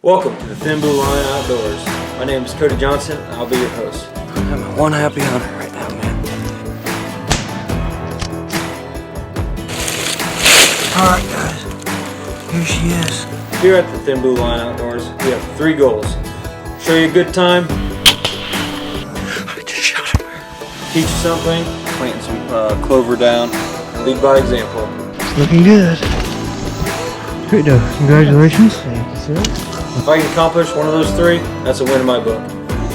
Welcome to the Thin Blue Line Outdoors. My name is Cody Johnson, and I'll be your host. I'm one happy hunter right now, man. Alright, guys. Here she is. Here at the Thin Blue Line Outdoors, we have 3 goals. Show you a good time. I just shot him. Teach you something. Planting some clover down. Lead by example. It's looking good. Great though. Congratulations. Thank you, sir. If I can accomplish one of those 3, that's a win in my book.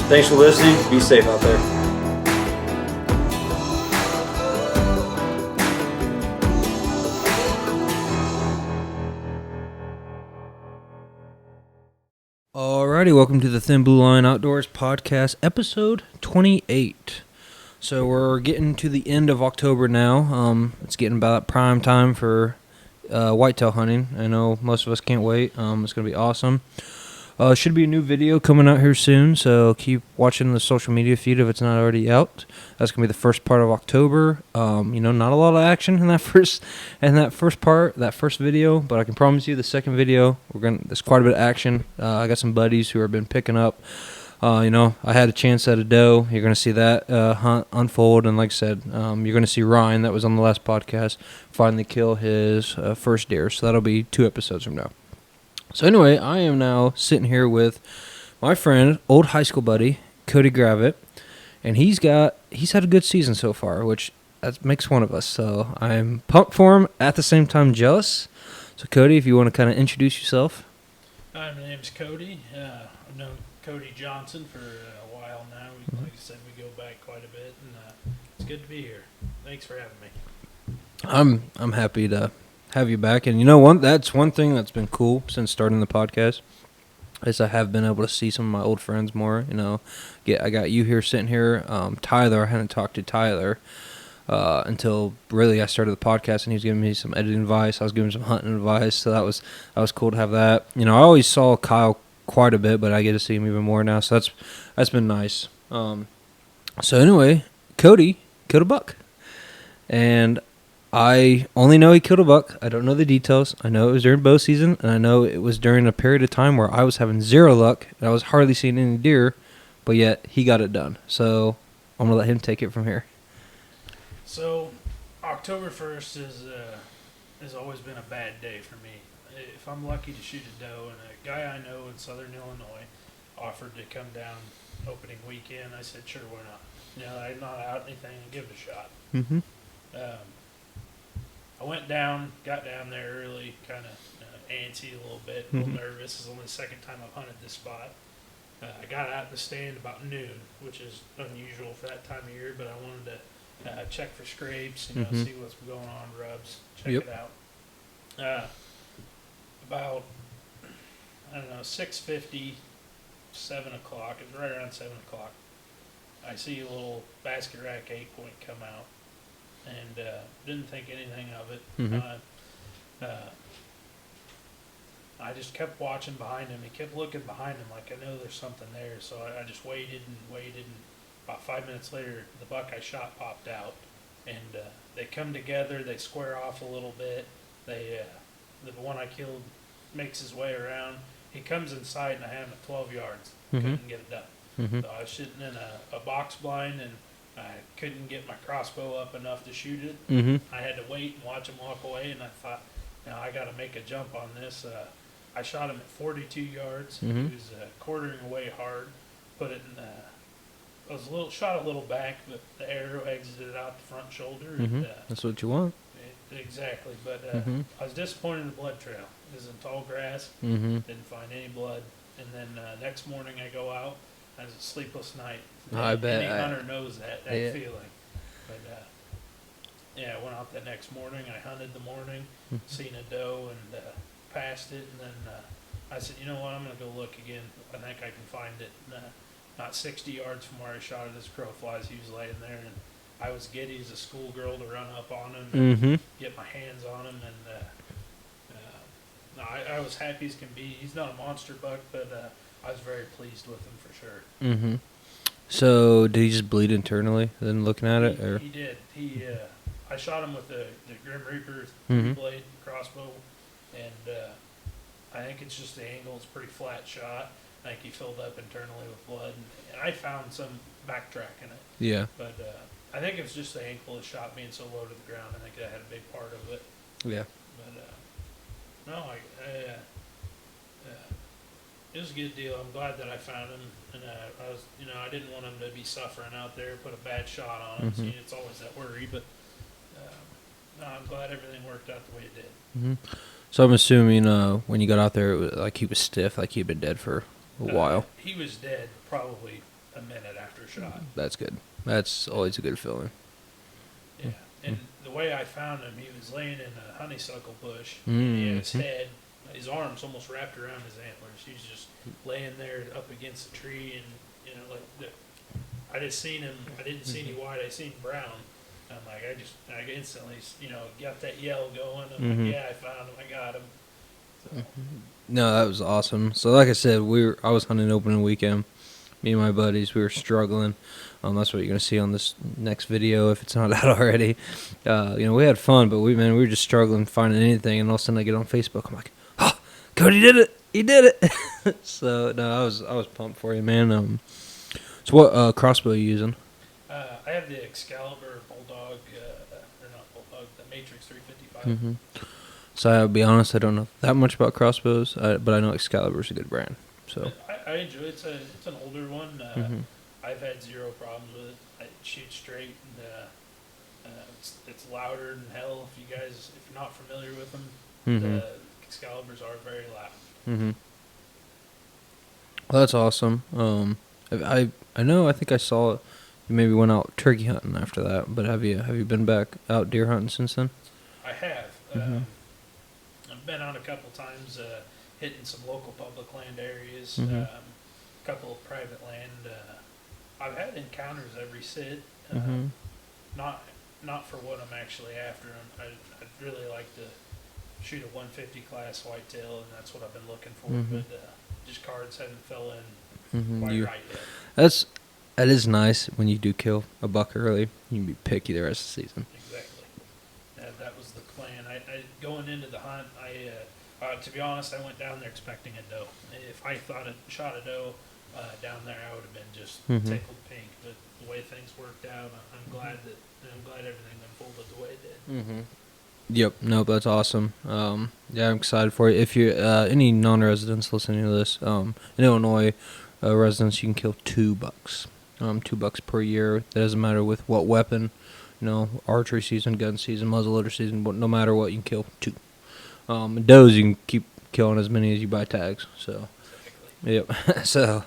Thanks for listening. Be safe out there. Alrighty, welcome to the Thin Blue Line Outdoors podcast, episode 28. So we're getting to the end of October now. It's getting about prime time for whitetail hunting. I know most of us can't wait. It's going to be awesome. Should be a new video coming out here soon, so keep watching the social media feed if it's not already out. That's going to be the first part of October. Not a lot of action in that first video, but I can promise you the second video, there's quite a bit of action. I got some buddies who have been picking up. I had a chance at a doe. You're going to see that hunt unfold, and like I said, you're going to see Ryan, that was on the last podcast, finally kill his first deer. So that'll be 2 episodes from now. So anyway, I am now sitting here with my friend, old high school buddy, Cody Gravitt, and he's had a good season so far, which that makes one of us. So I'm pumped for him, at the same time jealous. So Cody, if you want to kind of introduce yourself. Hi, my name's Cody. I've known Cody Johnson for a while now. Like I said, we go back quite a bit, and it's good to be here. Thanks for having me. I'm happy to have you back, and that's one thing that's been cool since starting the podcast is I have been able to see some of my old friends more. I got you here sitting here. Tyler, I hadn't talked to Tyler until really I started the podcast, and he was giving me some editing advice. I was giving him some hunting advice, so that was cool to have that. I always saw Kyle quite a bit, but I get to see him even more now, so that's been nice. So anyway, Cody killed a buck, and I only know he killed a buck. I don't know the details. I know it was during bow season, and I know it was during a period of time where I was having 0 luck, and I was hardly seeing any deer, but yet he got it done. So I'm going to let him take it from here. So October 1st has always been a bad day for me. If I'm lucky to shoot a doe, and a guy I know in southern Illinois offered to come down opening weekend, I said, sure, why not? I'm not out anything, and give it a shot. Mm-hmm. I went down, got down there early, kind of antsy a little bit, a little nervous. This is only the second time I've hunted this spot. I got out the stand about noon, which is unusual for that time of year, but I wanted to check for scrapes, see what's going on, rubs, check it out. About, 6:50, 7 o'clock, it was right around 7 o'clock, I see a little basket rack 8-point come out. And didn't think anything of it. I just kept watching behind him. He kept looking behind him like, I know there's something there. So I just waited, and about 5 minutes later, the buck I shot popped out. And they come together, they square off a little bit. The one I killed makes his way around. He comes inside, and I had him at 12 yards. Couldn't get it done. So I was sitting in a box blind, and I couldn't get my crossbow up enough to shoot it. I had to wait and watch him walk away, and I thought, I got to make a jump on this. I shot him at 42 yards. He was quartering away hard. Put it in. I was shot a little back, but the arrow exited out the front shoulder. And, that's what you want. Exactly, but I was disappointed in the blood trail. It was in tall grass. Didn't find any blood, and then next morning I go out. It was a sleepless night. I bet. Any hunter knows that feeling. But, I went out that next morning. I hunted the morning, seen a doe, and passed it. And then I said, you know what, I'm going to go look again. I think I can find it. Not 60 yards from where I shot it as crow flies. He was laying there, and I was giddy as a schoolgirl to run up on him and get my hands on him. And I was happy as can be. He's not a monster buck, but I was very pleased with him for sure. So did he just bleed internally then looking at it? Or? He did. I shot him with the Grim Reaper blade crossbow, and I think it's just the angle. It's a pretty flat shot. I think he filled up internally with blood, and I found some backtrack in it. Yeah. But I think it was just the ankle of the shot being so low to the ground. I think that had a big part of it. Yeah. But no, it was a good deal. I'm glad that I found him, and I was, I didn't want him to be suffering out there, put a bad shot on him. So it's always that worry, but no, I'm glad everything worked out the way it did. So I'm assuming when you got out there, it was like he was stiff, like he'd been dead for a while. He was dead probably a minute after shot. That's good. That's always a good feeling. Yeah, and the way I found him, he was laying in a honeysuckle bush. Mm-hmm. He had his head, his arms almost wrapped around his antlers. He was just laying there up against the tree, and I just seen him. I didn't see any white. I seen brown. I'm like, I instantly, got that yell going. I'm like, yeah, I found him. I got him. So. No, that was awesome. So like I said, I was hunting opening weekend. Me and my buddies, we were struggling. That's what you're gonna see on this next video if it's not out already. We had fun, but we were just struggling finding anything. And all of a sudden, I get on Facebook. I'm like, "Oh, Cody did it! He did it!" So no, I was pumped for you, man. So what crossbow are you using? I have the Excalibur Bulldog, or not Bulldog, the Matrix 355. So I'll be honest, I don't know that much about crossbows, but I know Excalibur's a good brand. So I enjoy it. It's an older one. I've had zero problems with it. It shoots straight, and it's louder than hell. If you're not familiar with them, the Excaliburs are very loud. Well, that's awesome. I think I saw it. You maybe went out turkey hunting after that, but have you been back out deer hunting since then? I have. I've been out a couple times, hitting some local public land areas, a couple of private land. I've had encounters every sit. Not for what I'm actually after. I'd really like to shoot a 150 class whitetail, and that's what I've been looking for. But just cards haven't fell in quite right yet. That is nice when you do kill a buck early. You can be picky the rest of the season. Exactly. That was the plan. I going into the hunt, to be honest, I went down there expecting a doe. If I thought I shot a doe down there, I would have been just tickled pink. But the way things worked out, I'm glad everything unfolded the way it did. Yep. No, that's awesome. Yeah, I'm excited for you. If you're any non-residents listening to this, in Illinois, residents, you can kill 2 bucks. 2 bucks per year. That doesn't matter with what weapon, archery season, gun season, muzzleloader season. But no matter what, you can kill 2. Does you can keep killing as many as you buy tags. So, yep. So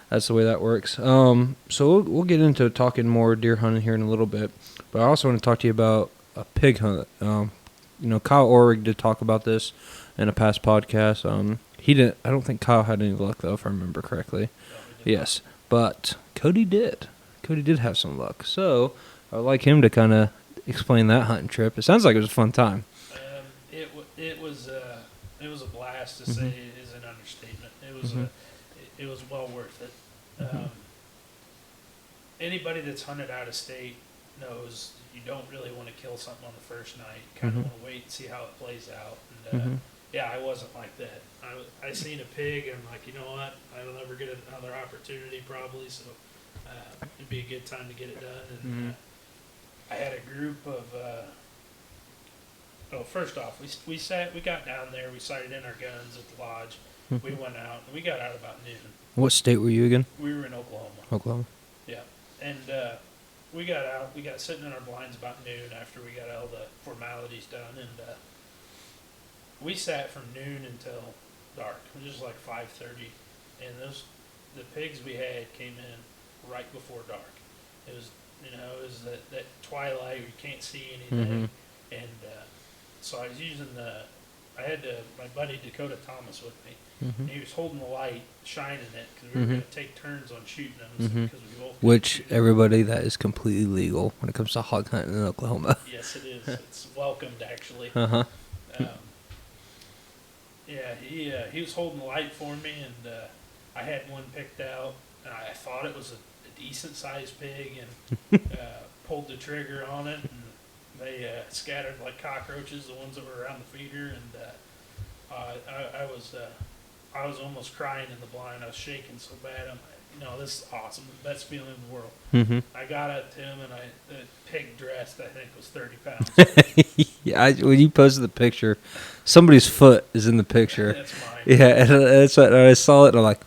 that's the way that works. So we'll get into talking more deer hunting here in a little bit. But I also want to talk to you about a pig hunt. Kyle Orrig did talk about this in a past podcast. He didn't. I don't think Kyle had any luck though, if I remember correctly. Yes, but Cody did. Cody did have some luck. So I'd like him to kind of explain that hunting trip. It sounds like it was a fun time. It was a blast. To say it is an understatement. It was well worth it. Anybody that's hunted out of state knows you don't really want to kill something on the first night. You kind of want to wait and see how it plays out. And yeah, I wasn't like that. I seen a pig, and I'm like, you know what? I'll never get another opportunity probably, so it'd be a good time to get it done. And I had a group of. First off, we got down there. We sighted in our guns at the lodge. We went out. And we got out about noon. What state were you again? We were in Oklahoma. Oklahoma. Yeah, and we got out. We got sitting in our blinds about noon after we got all the formalities done, and we sat from noon until dark. It was just like 5:30, and the pigs we had came in right before dark. It was that twilight where you can't see anything, and so I was using I had my buddy Dakota Thomas with me. And he was holding the light, shining it, because we were going to take turns on shooting them. Because we both Which, everybody, that is completely legal when it comes to hog hunting in Oklahoma. Yes, it is. It's welcomed, actually. Yeah, he was holding the light for me, and I had one picked out. And I thought it was a decent-sized pig, and pulled the trigger on it, and they scattered like cockroaches, the ones that were around the feeder, and I was almost crying in the blind. I was shaking so bad. I'm like, this is awesome. The best feeling in the world. Mm-hmm. I got up to him, and the pig dressed, I think, was 30 pounds. Yeah, when you posted the picture, somebody's foot is in the picture. That's mine. Yeah, and that's what I saw it, and I'm like,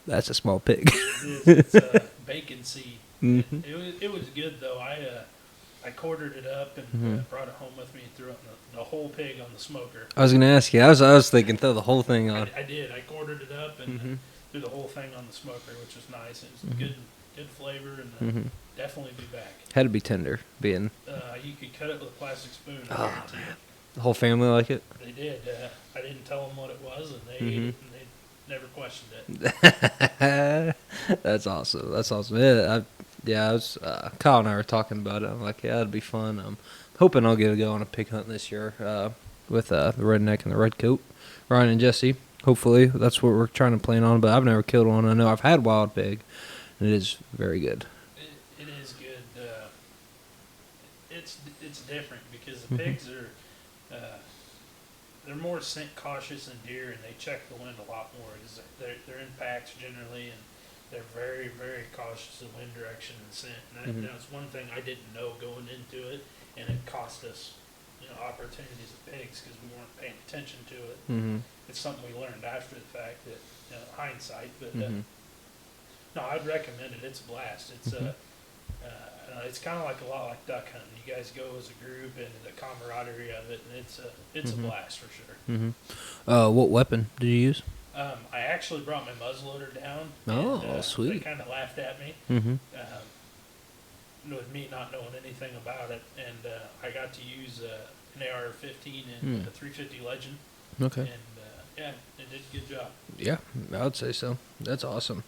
that's a small pig. It is. It's a bacon seed. Mm-hmm. It was good, though. I quartered it up and brought it home with me and threw it the whole pig on the smoker. I was gonna ask you. I was thinking throw the whole thing on. I did. I quartered it up and threw the whole thing on the smoker, which was nice. It was good flavor, and definitely be back. Had to be tender, being You could cut it with a plastic spoon. I guarantee it. the whole family like it. They did. I didn't tell them what it was, and they ate it, and they never questioned it. That's awesome. That's awesome. I was Kyle and I were talking about it. I'm like, yeah, it'd be fun. I'm hoping I'll get to go on a pig hunt this year with the redneck and the red coat, Ryan and Jesse. Hopefully, that's what we're trying to plan on. But I've never killed one. I know I've had wild pig, and it is very good. It is good. It's different because the pigs are they're more scent cautious than deer, and they check the wind a lot more because they're in packs generally, and they're very, very cautious of wind direction and scent. And that's one thing I didn't know going into it, and it cost us opportunities of pigs because we weren't paying attention to it. It's something we learned after the fact, that hindsight. But no, I'd recommend it. It's a blast. It's kind of like a lot like duck hunting. You guys go as a group, and the camaraderie of it, and it's a blast for sure. What weapon did you use? I actually brought my muzzleloader down. Oh, and, sweet. They kind of laughed at me. With me not knowing anything about it, and I got to use an AR-15 and a 350 Legend. Okay. And yeah, it did a good job. Yeah, I would say so. That's awesome.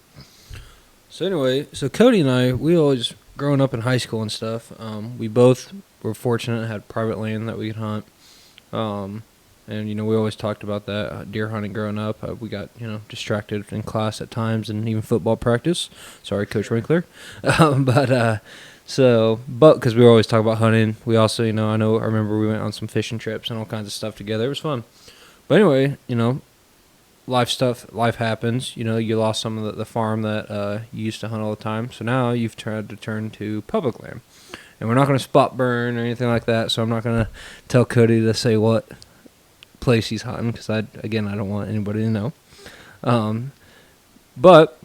So anyway, Cody and I, we always, growing up in high school and stuff, we both were fortunate and had private land that we could hunt. And, we always talked about that, deer hunting growing up. We got, distracted in class at times and even football practice. Sorry, Coach Winkler. But because we were always talking about hunting, we also, I remember we went on some fishing trips and all kinds of stuff together. It was fun. But anyway, life happens. You lost some of the farm that you used to hunt all the time. So now you've tried to turn to public land. And we're not going to spot burn or anything like that, so I'm not going to tell Cody to say what place he's hunting because, I don't want anybody to know. But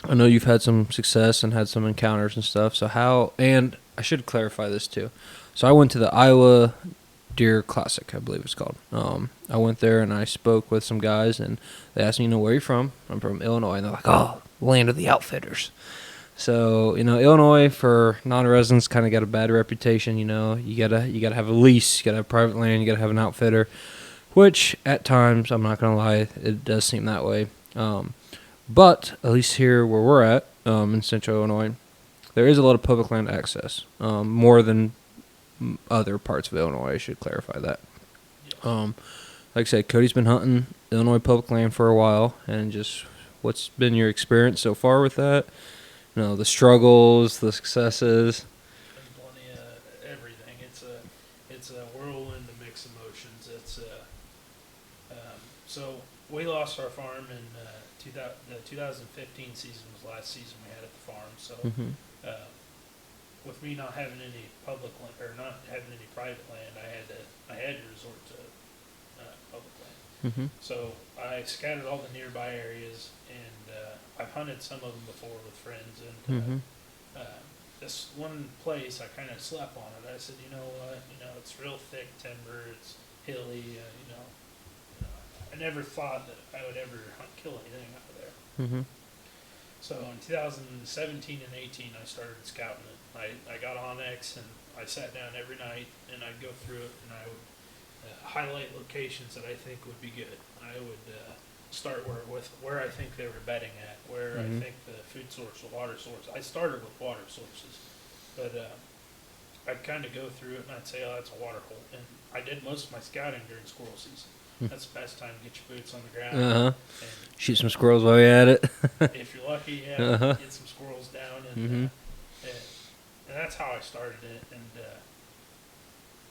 I know you've had some success and had some encounters and stuff. So and I should clarify this too. So I went to the Iowa Deer Classic, I believe it's called. I went there and I spoke with some guys, and they asked me, where are you from? I'm from Illinois. And they're like, oh, land of the outfitters. So, Illinois for non-residents kind of got a bad reputation. You gotta have a lease, you gotta have private land, you gotta have an outfitter, which at times, I'm not gonna lie, it does seem that way. But at least here where we're at, in central Illinois, there is a lot of public land access, more than other parts of Illinois. I should clarify that. Like I said, Cody's been hunting Illinois public land for a while, and just what's been your experience so far with that? The struggles, the successes. Plenty of everything. It's a whirlwind of mixed emotions. So we lost our farm in the 2015 season was the last season we had at the farm. So with me not having any public land or not having any private land, I had to resort to public land. So I scattered all the nearby areas, and I've hunted some of them before with friends. And this one place, I kind of slept on it. I said, you know what? It's real thick timber. It's hilly. I never thought that I would ever kill anything out of there. So in 2017 and 18, I started scouting it. I got Onyx, and I sat down every night, and I'd go through it, and I would highlight locations that I think would be good. I would start where I think they were bedding at, where I think the food source, the water source. I started with water sources, but I'd kind of go through it, and I'd say, oh, that's a water hole. And I did most of my scouting during squirrel season. That's the best time to get your boots on the ground. And shoot some squirrels while you're at it. if you're lucky, get some squirrels down, and that's how I started it. And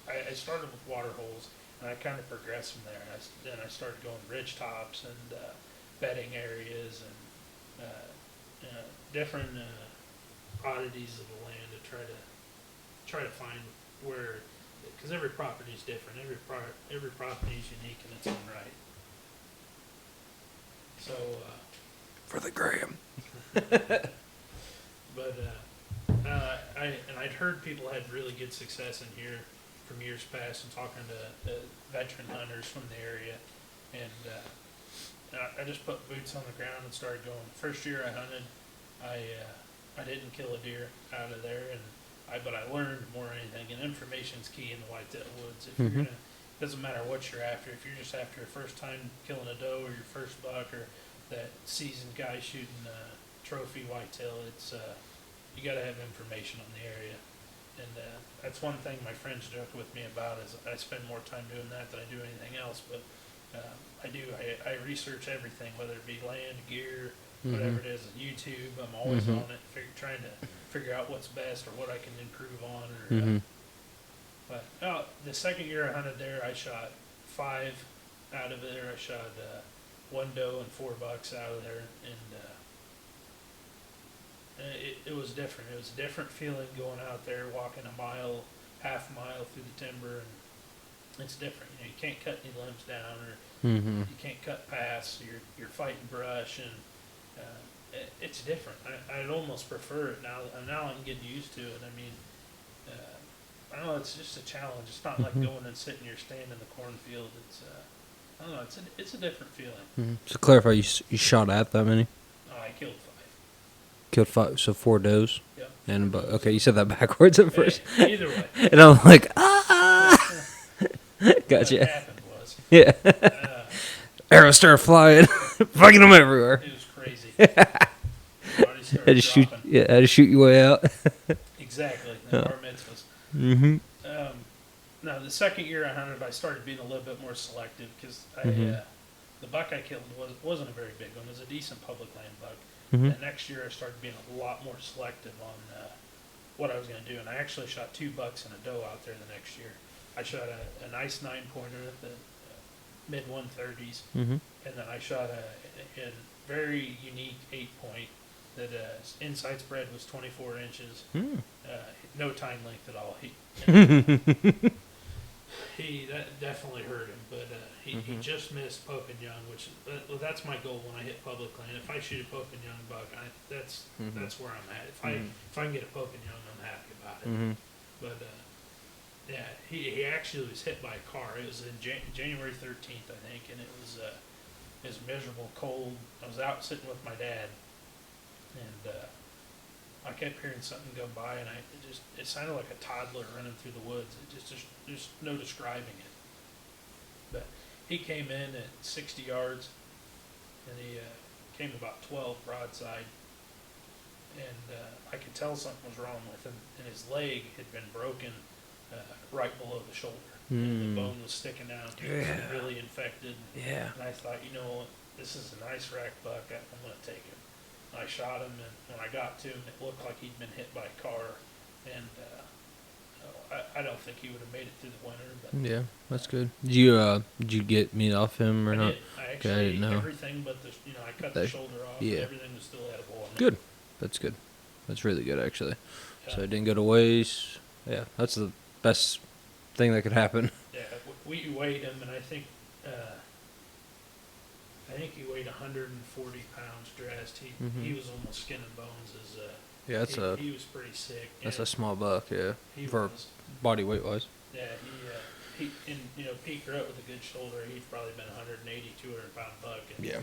I started with water holes, And I kind of progressed from there. Then I started going ridge tops and bedding areas and different oddities of the land to try to find where, because every property is different. Every property is unique in its own right. So. For the gram. But I'd heard people had really good success in here from years past, and talking to veteran hunters from the area, and I just put boots on the ground and started going. The first year I hunted, I didn't kill a deer out of there, but I learned more than anything. And information's key in the whitetail woods. If you're gonna, doesn't matter what you're after. If you're just after a first time killing a doe or your first buck or that seasoned guy shooting trophy whitetail, it's you got to have information on the area. And that's one thing my friends joke with me about is I spend more time doing that than I do anything else. But I research everything, whether it be land, gear, whatever it is. YouTube, I'm always on it, trying to figure out what's best or what I can improve on. But the second year I hunted there, I shot 5 out of there. I shot 1 doe and 4 bucks out of there, and it was different. It was a different feeling going out there, walking a mile, half mile through the timber, and it's different. You can't cut any limbs down, or you can't cut past. You're fighting brush, and it's different. I'd almost prefer it now. Now I'm getting used to it. I mean, I don't know. It's just a challenge. It's not like going and sitting your stand in the cornfield. It's I don't know. It's a different feeling. So clarify, you shot at that many? Oh, I killed 5. Killed 5, so 4 does. Yep. And okay, you said that backwards at first. Either way. And I'm like, ah. Gotcha. What happened was, Yeah. Arrows start flying, fucking them everywhere. it was crazy. Everybody started Had to shoot. dropping. Yeah, had to shoot your way out. Exactly. The bar mitzvahs. Now, the second year I hunted, I started being a little bit more selective because the buck I killed wasn't a very big one. It was a decent public land buck. The next year I started being a lot more selective on what I was going to do. And I actually shot 2 bucks and a doe out there the next year. I shot a nice 9-pointer at the mid-130s. And then I shot a very unique 8-point that inside spread was 24 inches. No time length at all. That definitely hurt him, but he just missed Pope and Young, which that's my goal when I hit public land. If I shoot a Pope and Young buck, that's where I'm at. If I can get a Pope and Young, I'm happy about it. But yeah, he actually was hit by a car. It was in January 13th, I think, and it was miserable, cold. I was out sitting with my dad, and I kept hearing something go by, and it sounded like a toddler running through the woods. There's no describing it. But he came in at 60 yards, and he came about 12 broadside, and I could tell something was wrong with him, and his leg had been broken right below the shoulder. And the bone was sticking out. He was really infected. Yeah. And I thought, this is a nice rack buck. I'm going to take him. I shot him, and when I got to him, it looked like he'd been hit by a car, and I don't think he would have made it through the winter. But Yeah, that's good. Did you get meat off him or I not? did. I actually I didn't know. everything, but I cut the shoulder off. Yeah. And everything was still edible. Good. That's good. That's really good, actually. Yeah. So it didn't go to waste. Yeah, that's the best thing that could happen. Yeah, we weighed him, and I think he weighed 140 pounds dressed. He was almost skin and bones. Yeah, He was pretty sick. That's a small buck, yeah, He for was. body weight wise. Yeah, he peaked her up with a good shoulder. He'd probably been 180, 200 pound buck. And, Yeah.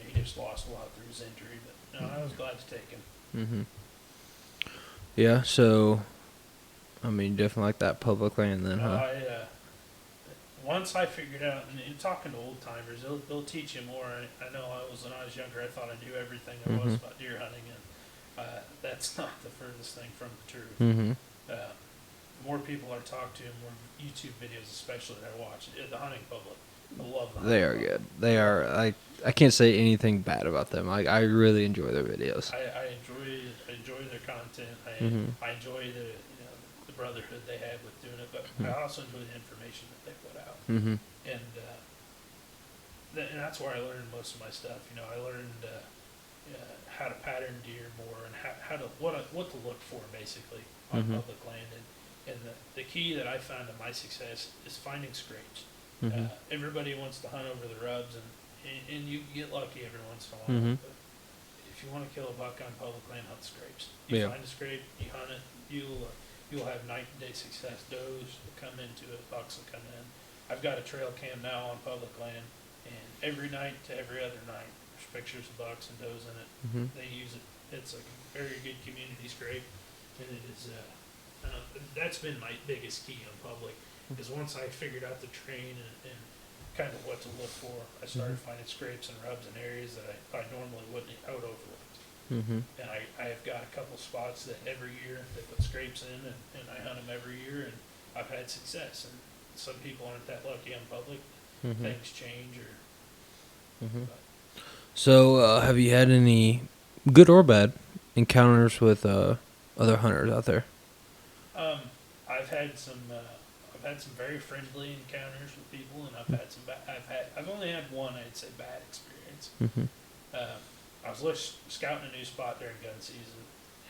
He just lost a lot through his injury. But no, I was glad to take him. Yeah, so, I mean, definitely like that public land then, huh? Once I figured out, and talking to old timers, they'll teach you more. I know when I was younger, I thought I knew everything there was about deer hunting, and that's not the furthest thing from the truth. More people I talk to, more YouTube videos especially that I watch. The hunting public, I love the hunting They are public. good. They are. I can't say anything bad about them. I really enjoy their videos. I enjoy their content. I enjoy the brotherhood they had with doing it, but I also enjoy the information that they put out. Mm-hmm. And and that's where I learned most of my stuff. You know, I learned how to pattern deer more and how to what to look for basically on public land. And the key that I found to my success is finding scrapes. Everybody wants to hunt over the rubs, and you get lucky every once in a while. But if you want to kill a buck on public land, hunt scrapes. You find a scrape, you hunt it, you'll have night and day success. Does will come into it, bucks will come in. I've got a trail cam now on public land, and every night to every other night, there's pictures of bucks and does in it. They use it. It's a very good community scrape, and it is. That's been my biggest key on public, because once I figured out the terrain and kind of what to look for, I started finding scrapes and rubs in areas that I normally wouldn't. I would overlook. And I've got a couple spots that every year they put scrapes in, and I hunt them every year, and I've had success. And some people aren't that lucky on public. Things change So, have you had any good or bad encounters with other hunters out there? I've had some very friendly encounters with people, and I've only had one, I'd say, bad experience. I was scouting a new spot during gun season,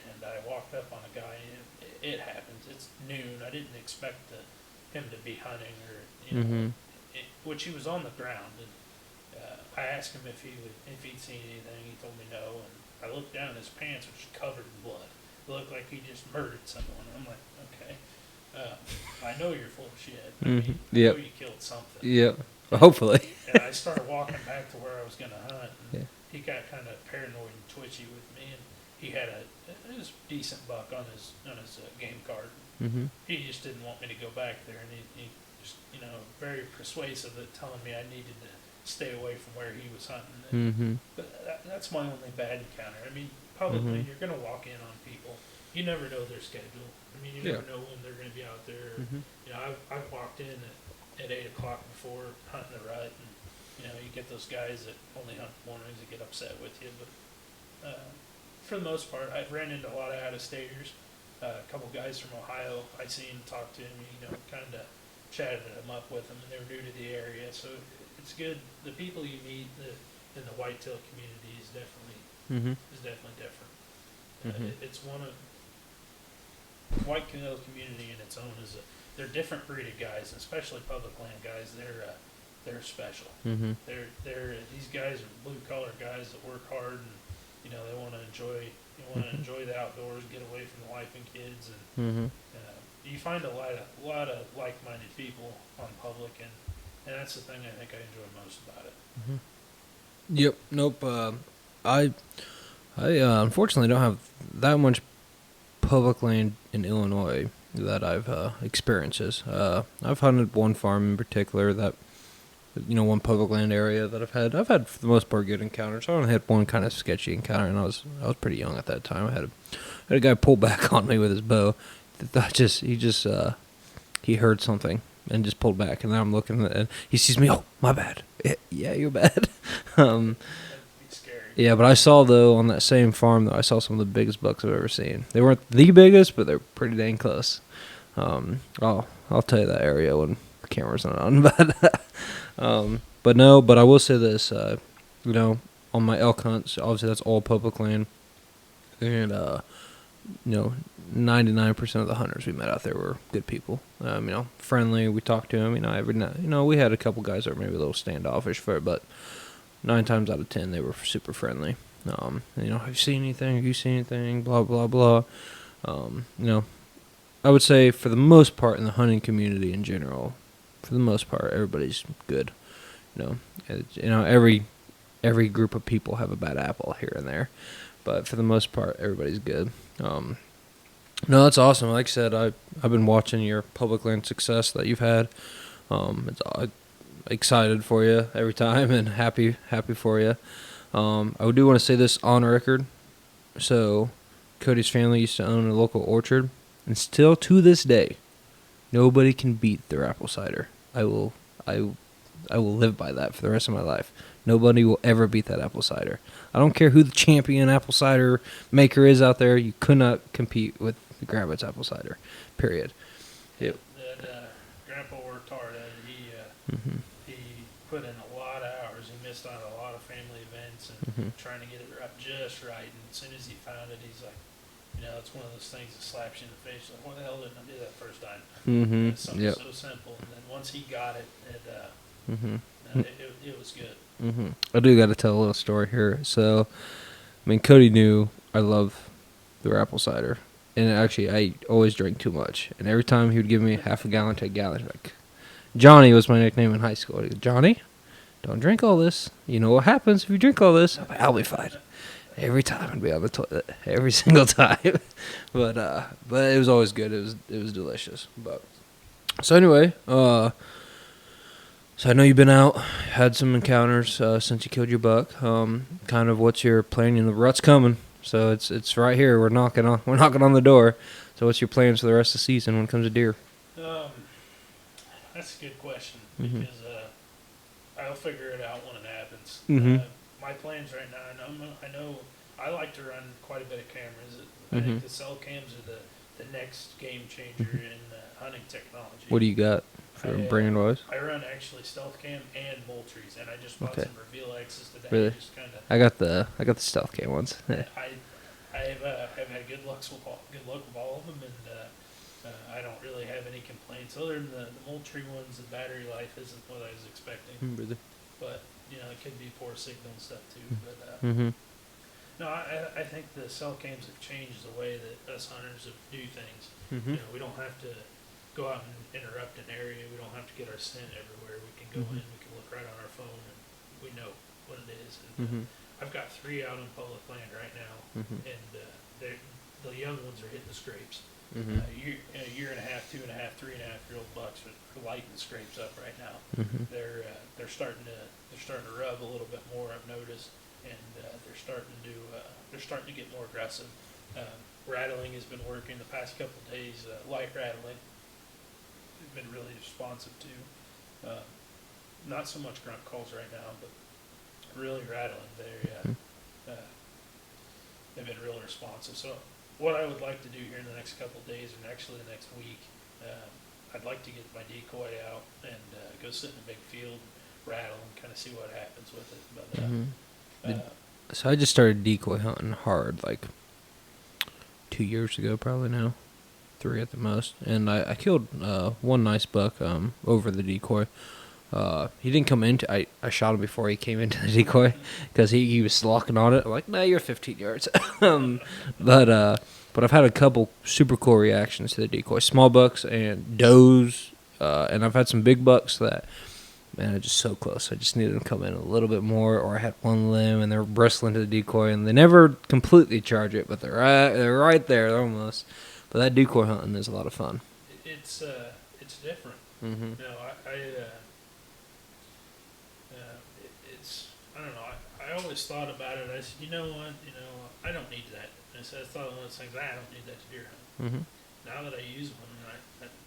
and I walked up on a guy, and it happens. It's noon. I didn't expect him to be hunting, or which he was on the ground. And I asked him if he'd seen anything. He told me no, and I looked down, his pants were just covered in blood. It looked like he just murdered someone. I'm like, okay, I know you're full of shit. I mean, I know you killed something. Yeah, hopefully. And I started walking back to where I was going to hunt, and he got kind of paranoid and twitchy with me, and he had a decent buck on his game card. He just didn't want me to go back there, and he just, very persuasive at telling me I needed to stay away from where he was hunting. But that's my only bad encounter. I mean, publicly, you're going to walk in on people. You never know their schedule. I mean, you never know when they're going to be out there. I've walked in at 8 o'clock before hunting a rut, and you get those guys that only hunt mornings that get upset with you. But for the most part, I've ran into a lot of out-of-staters. A couple guys from Ohio, I seen, talked to him, kind of chatted them up with them, and they were new to the area. So it's good. The people you meet in the whitetail community is definitely different. It's one of whitetail community in its own they're different breed of guys, and especially public land guys. They're special. They're these guys are blue collar guys that work hard, and they want to enjoy the outdoors, get away from the wife and kids, and you find a lot of like-minded people on public, and that's the thing I think I enjoy most about it. Yep. Nope. I unfortunately don't have that much public land in Illinois that I've experiences. I've hunted one farm in particular that, one public land area that I've had for the most part good encounters. I only had one kind of sketchy encounter, and I was pretty young at that time. I had a guy pull back on me with his bow. He heard something and just pulled back, and now I'm looking and he sees me. Oh, my bad. Yeah, you're bad. Yeah, but I saw, though, on that same farm, I saw some of the biggest bucks I've ever seen. They weren't the biggest, but they're pretty dang close. I'll tell you that area when the camera's not on. But I will say this, on my elk hunts, obviously that's all public land. And, 99% of the hunters we met out there were good people. Friendly. We talked to them, every night. We had a couple guys that were maybe a little standoffish for it, but 9 times out of 10, they were super friendly. Have you seen anything? Have you seen anything? Blah, blah, blah. I would say for the most part in the hunting community in general, for the most part, everybody's good. Every group of people have a bad apple here and there, but for the most part, everybody's good. No, that's awesome. Like I said, I've been watching your public land success that you've had. It's excited for you every time and happy for you. I do want to say this on record. So, Cody's family used to own a local orchard, and still to this day, nobody can beat their apple cider. I will live by that for the rest of my life. Nobody will ever beat that apple cider. I don't care who the champion apple cider maker is out there. You could not compete with Gravitt's apple cider. Period. Yep. That Grandpa worked hard at it. He put in a lot of hours. He missed out on a lot of family events and trying to get it just right. And as soon as he found it, he's like, it's one of those things that slaps you in the face. Like, why the hell didn't I do that first time? It's something so simple. And then once he got it, it was good. I do got to tell a little story here. So, Cody knew I love their apple cider. And actually, I always drank too much. And every time he would give me half a gallon to a gallon, like, Johnny was my nickname in high school. He'd go, Johnny, don't drink all this. You know what happens if you drink all this? I'm like, I'll be fine. Every time I'd be on the toilet. Every single time. But it was always good. It was delicious. But so anyway, so I know you've been out, had some encounters since you killed your buck. Kind of what's your plan? The rut's coming. So it's right here. We're knocking on the door. So what's your plans for the rest of the season when it comes to deer? That's a good question because I'll figure it out when it happens. My plans right now, I know I like to run quite a bit of cameras. I think the cell cams are the next game changer in hunting technology. What do you got for brand wise? I run actually Stealth Cam and Moultries, and I just bought some Reveal X's today. Really? Just kinda, I got the Stealth Cam ones. I've had good luck with all of them, and I don't really have any complaints other than the Moultrie ones. The battery life isn't what I was expecting, Really? but it could be poor signal and stuff too. But no, I think the cell cams have changed the way that us hunters do things. We don't have to go out and interrupt an area. We don't have to get our scent everywhere. We can go in, we can look right on our phone, and we know what it is. And, I've got 3 out on public land right now, and the young ones are hitting the scrapes. Year and a half, 2.5, 3.5-year-old bucks are lighting the scrapes up right now. They're starting to rub a little bit more. I've noticed, and they're starting to get more aggressive. Rattling has been working the past couple of days. Light rattling has been really responsive to. Not so much grunt calls right now, but really rattling. They've been real responsive. So what I would like to do here in the next couple of days, and actually the next week, I'd like to get my decoy out and go sit in a big field, rattle, and kind of see what happens with it. But so I just started decoy hunting hard, like 2 years ago, probably now, 3 at the most, and I killed one nice buck over the decoy. He didn't come into. I shot him before he came into the decoy because he was locking on it. I'm like, nah, you're 15 yards. But I've had a couple super cool reactions to the decoy, small bucks and does, and I've had some big bucks that, man, are just so close. I just needed them to come in a little bit more, or I had one limb and they're bristling to the decoy, and they never completely charge it, but they're right there, they're almost. But that decoy hunting is a lot of fun. It's different. I don't know. I always thought about it. I said, you know what? I don't need that. I said, I thought one of those things. I don't need that to deer hunt. Now that I use one,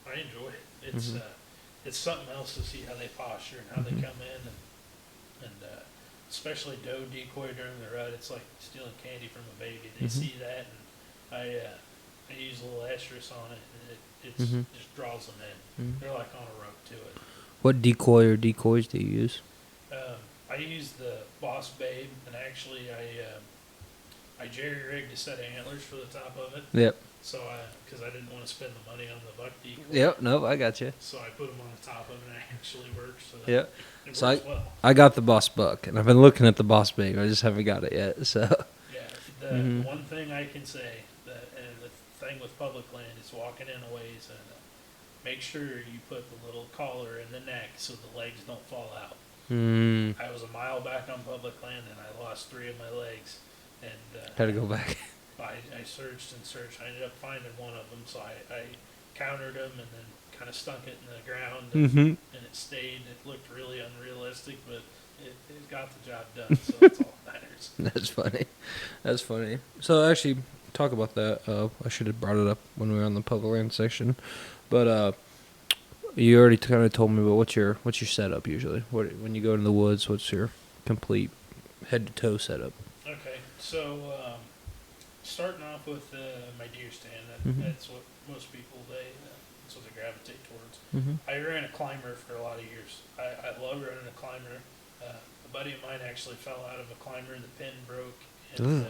I enjoy it. It's something else to see how they posture and how they come in, and especially doe decoy during the rut. It's like stealing candy from a baby. They see that, and I use a little estrus on it, and it just draws them in. They're like on a rope to it. What decoy or decoys do you use? I use the Boss Babe, and actually I jerry-rigged a set of antlers for the top of it. Yep. So because I didn't want to spend the money on the buck decoy. Yep. Nope. I got you. So I put them on the top of it, and it actually works. So Yep. It So works well. I got the Boss Buck, and I've been looking at the Boss Babe. I just haven't got it yet. So. Yeah. The one thing I can say, and the thing with public land is walking in a ways, and make sure you put the little collar in the neck so the legs don't fall out. I was a mile back on public land, and I lost 3 of my legs, and Had to go back. I searched and searched. I ended up finding one of them, so I countered them and then kind of stunk it in the ground, and it stayed. It looked really unrealistic, but it got the job done, so that's all that matters. That's funny. That's funny. So actually, talk about that. I should have brought it up when we were on the public land section, but you already kind of told me about what's your setup usually. When you go into the woods, what's your complete head to toe setup? Okay, so starting off with my deer stand. That's what most people that's what they gravitate towards. I ran a climber for a lot of years. I love running a climber. A buddy of mine actually fell out of a climber. The pin broke, and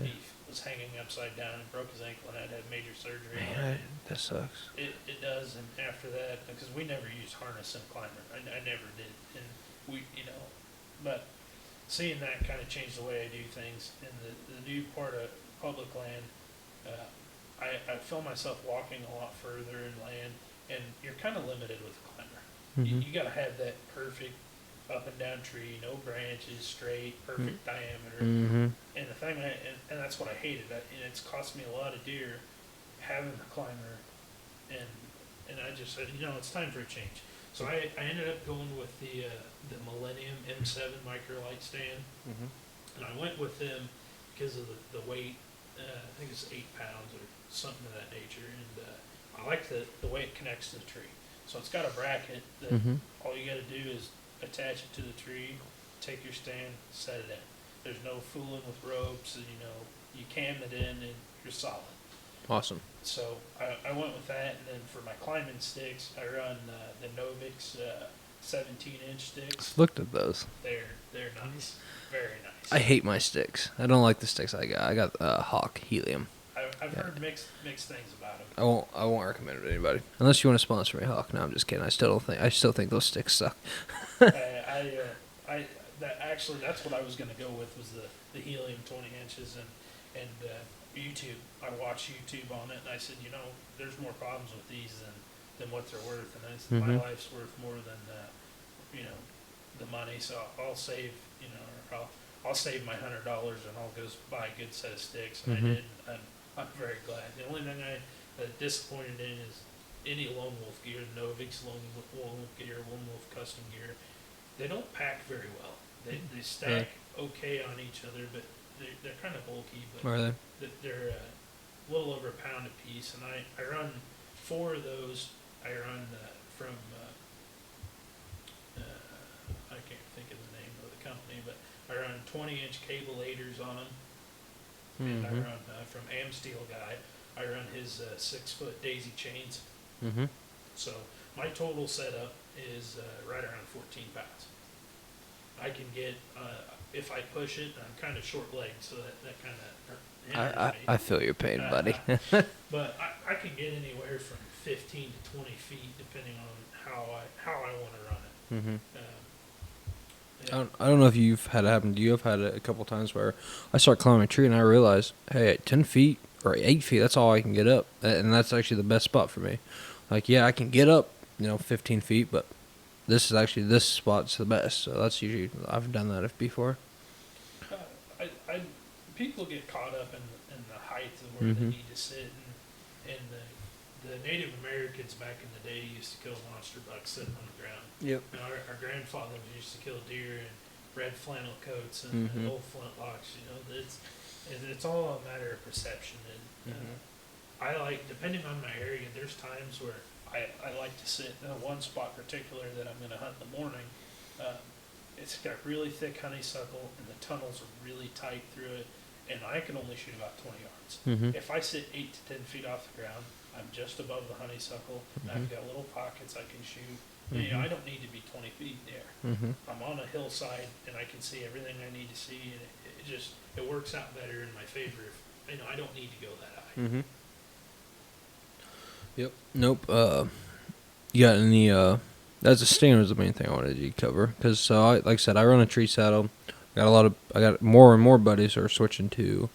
he was hanging upside down and broke his ankle and had to have major surgery. Man, that sucks. It does, and after that, because we never used harness in climber, I never did, and but seeing that kind of changed the way I do things. In the new part of public land, I feel myself walking a lot further in land, and you're kind of limited with a climber. You got to have that perfect up and down tree, no branches, straight, perfect diameter. And the thing, and that's what I hated. And it's cost me a lot of deer having the climber, and I just said, it's time for a change. So I ended up going with the Millennium M7 microlight stand, and I went with them because of the weight. I think it's 8 pounds or something of that nature, and I like the way it connects to the tree. So it's got a bracket that all you got to do is attach it to the tree, take your stand, set it in. There's no fooling with ropes, and you cam it in, and you're solid. Awesome. So I went with that, and then for my climbing sticks, I run the Novix 17-inch sticks. Looked at those. They're nice, very nice. I hate my sticks. I don't like the sticks I got. I got Hawk Helium. I've heard mixed things about them. I won't recommend it to anybody unless you want to sponsor me, Hawk. No, I'm just kidding. I still think those sticks suck. That's what I was going to go with, was the Helium 20 inches, and YouTube. I watched YouTube on it, and I said, there's more problems with these than what they're worth, and I said, my life's worth more than the money, so I'll save I'll save my $100 and I'll go buy a good set of sticks, and I did. And I'm very glad. The only thing I'm disappointed in is any Lone Wolf gear, Novix Lone Wolf gear, Lone Wolf custom gear. They don't pack very well. They stack okay on each other, but they're kind of bulky. But Are they? They're a little over a pound a piece, and I run 4 of those. I run from I can't think of the name of the company, but I run 20-inch cable 8ers on them, and I run from Amsteel guy. I run his 6-foot daisy chains. So my total setup is right around 14 pounds. I can get, if I push it, I'm kind of short-legged, so that kind of I feel your pain, buddy. But I can get anywhere from 15 to 20 feet, depending on how I want to run it. I don't know if you've had it happen to you. I've had it a couple times where I start climbing a tree and I realize, hey, at 10 feet or 8 feet, that's all I can get up. And that's actually the best spot for me. Like, yeah, I can get up, 15 feet, but this spot's the best. So that's usually, I've done that before. People get caught up in the height of where they need to sit, and the Native Americans back in the day used to kill monster bucks sitting on the ground. Yep. Our grandfathers used to kill deer in red flannel coats and old flintlocks. It's all a matter of perception. And I like, depending on my area, there's times where I like to sit in one spot particular that I'm going to hunt in the morning. It's got really thick honeysuckle, and the tunnels are really tight through it, and I can only shoot about 20 yards. If I sit 8 to 10 feet off the ground, I'm just above the honeysuckle. I've got little pockets I can shoot. I don't need to be 20 feet in the air. I'm on a hillside, and I can see everything I need to see, and it works out better in my favor. If I don't need to go that high. Yep. Nope. You got any? That's a stand was the main thing I wanted you to cover, because like I said, I run a tree saddle. I got more and more buddies who are switching to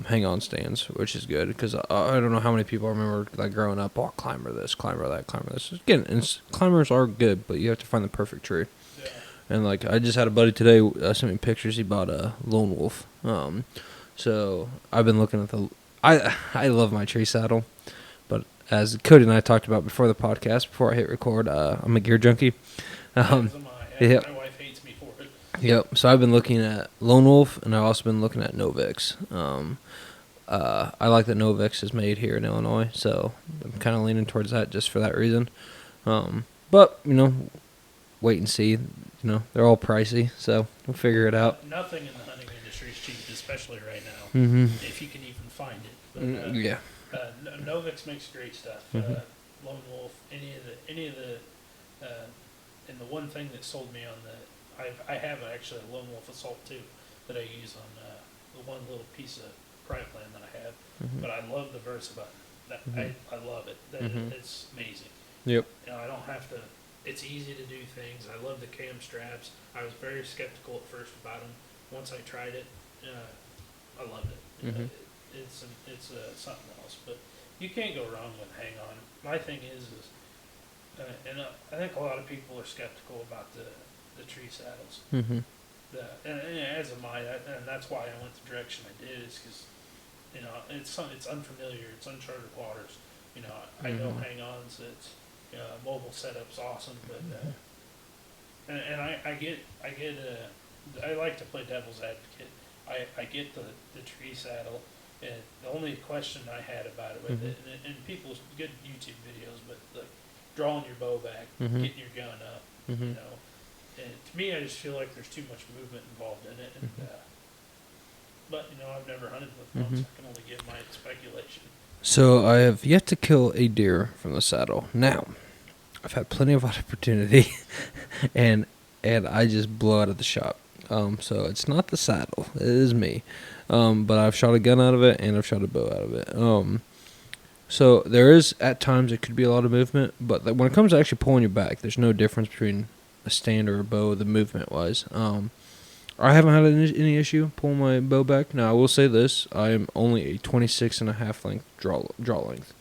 hang-on stands, which is good, because I don't know how many people I remember like growing up. Oh, climber this, climber that, climber this. Again, climbers are good, but you have to find the perfect tree. Yeah. And like I just had a buddy today sent me pictures. He bought a Lone Wolf. So I've been looking at I love my tree saddle, but as Cody and I talked about before the podcast, before I hit record, I'm a gear junkie. My wife hates me for it. Yep. So I've been looking at Lone Wolf, and I've also been looking at Novix. I like that Novix is made here in Illinois, so I'm kind of leaning towards that just for that reason. But wait and see. They're all pricey, so we'll figure it out. Nothing in the hunting industry is cheap, especially right now. If you can even find it. But, Yeah. Novix makes great stuff. Mhm. Lone Wolf, any of the, and the one thing that sold me on I have actually a Lone Wolf Assault too that I use on the one little piece of private land that I have. Mhm. But I love the Versa button. I love it. It's amazing. Yep. I don't have to. It's easy to do things. I love the cam straps. I was very skeptical at first about them. Once I tried it, I loved it. It's something else. But you can't go wrong with Hang On. My thing is I think a lot of people are skeptical about the tree saddles. Mm-hmm. And as am I, and that's why I went the direction I did. Is because it's unfamiliar. It's uncharted waters. I know Hang-Ons. It's mobile setup's awesome, but and I get I like to play devil's advocate. I get the tree saddle, and the only question I had about it with it, and people's good YouTube videos, but like drawing your bow back, getting your gun up, and to me, I just feel like there's too much movement involved in it, and but I've never hunted with one, so I can only give my speculation. So I have yet to kill a deer from the saddle. Now, I've had plenty of opportunity, and I just blow out of the shop. So it's not the saddle; it is me. But I've shot a gun out of it, and I've shot a bow out of it. So there is at times it could be a lot of movement, but when it comes to actually pulling your back, there's no difference between a stand or a bow, the movement wise. I haven't had any issue pulling my bow back. Now, I will say this. I am only a 26.5 length draw length.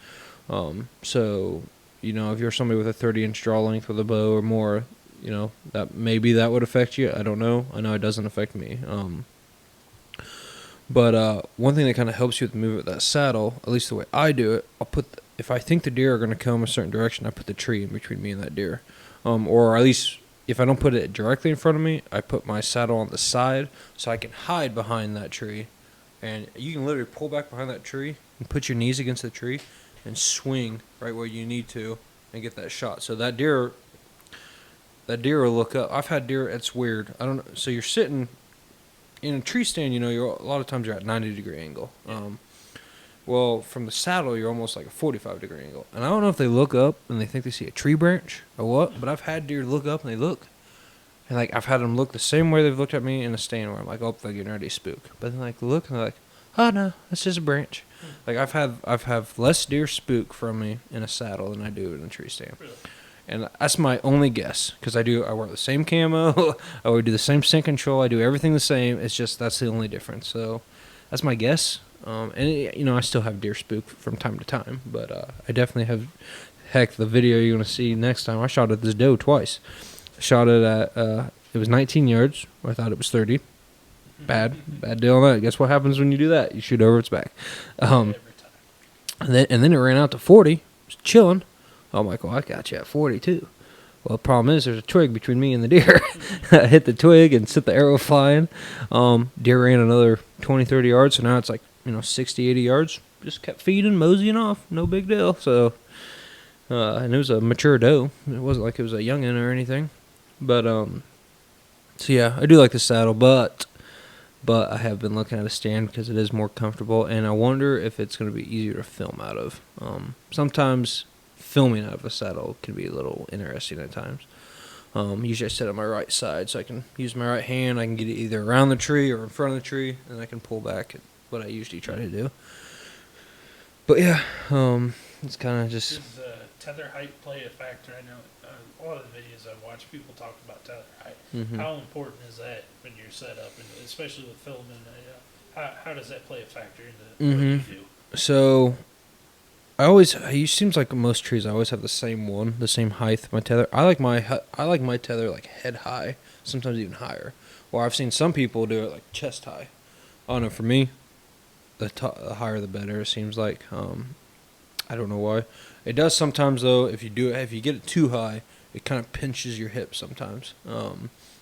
So, if you're somebody with a 30-inch draw length with a bow or more, that maybe that would affect you. I don't know. I know it doesn't affect me. But one thing that kind of helps you with the movement of that saddle, at least the way I do it, if I think the deer are going to come a certain direction, I put the tree in between me and that deer. Or at least if I don't put it directly in front of me, I put my saddle on the side so I can hide behind that tree. And you can literally pull back behind that tree and put your knees against the tree and swing right where you need to and get that shot. So that deer will look up. I've had deer, it's weird. I don't know. So you're sitting in a tree stand, you're a lot of times you're at 90-degree angle. Well, from the saddle, you're almost like a 45-degree angle. And I don't know if they look up and they think they see a tree branch or what, but I've had deer look up and they look. And, I've had them look the same way they've looked at me in a stand where I'm like, oh, they're getting ready to spook. But then, look and they're like, oh, no, that's just a branch. I've had less deer spook from me in a saddle than I do in a tree stand. Really? And that's my only guess, because I wear the same camo, I would do the same scent control, I do everything the same. It's just that's the only difference. So that's my guess. And I still have deer spook from time to time, but I definitely have. Heck, the video you're gonna see next time, I shot at this doe twice. I shot it at it was 19 yards. I thought it was 30. Bad deal on that. Guess what happens when you do that? You shoot over its back. Every time. And then it ran out to 40. It was chilling. I'm like, I got you at 40 too. Well, the problem is there's a twig between me and the deer. I hit the twig and sent the arrow flying. Deer ran another 20, 30 yards, so now it's 60, 80 yards. Just kept feeding, moseying off. No big deal. So, and it was a mature doe. It wasn't like it was a youngin' or anything. But, so yeah, I do like the saddle, but I have been looking at a stand because it is more comfortable, and I wonder if it's going to be easier to film out of. Sometimes filming out of a saddle can be a little interesting at times. Usually I sit on my right side so I can use my right hand. I can get it either around the tree or in front of the tree, and I can pull back. What I usually try to do. But yeah, it's kind of just. Does tether height play a factor? I know a lot of the videos I watch, people talk about tether height. Mm-hmm. How important is that when you're set up, and especially with filming? How does that play a factor into what you do? So, it seems like most trees I always have the same height. My tether. I like my tether head high, sometimes even higher. Or I've seen some people do it chest high. I don't know. For me, the higher the better. It seems like. I don't know why. It does sometimes though. If you get it too high, it kind of pinches your hips sometimes,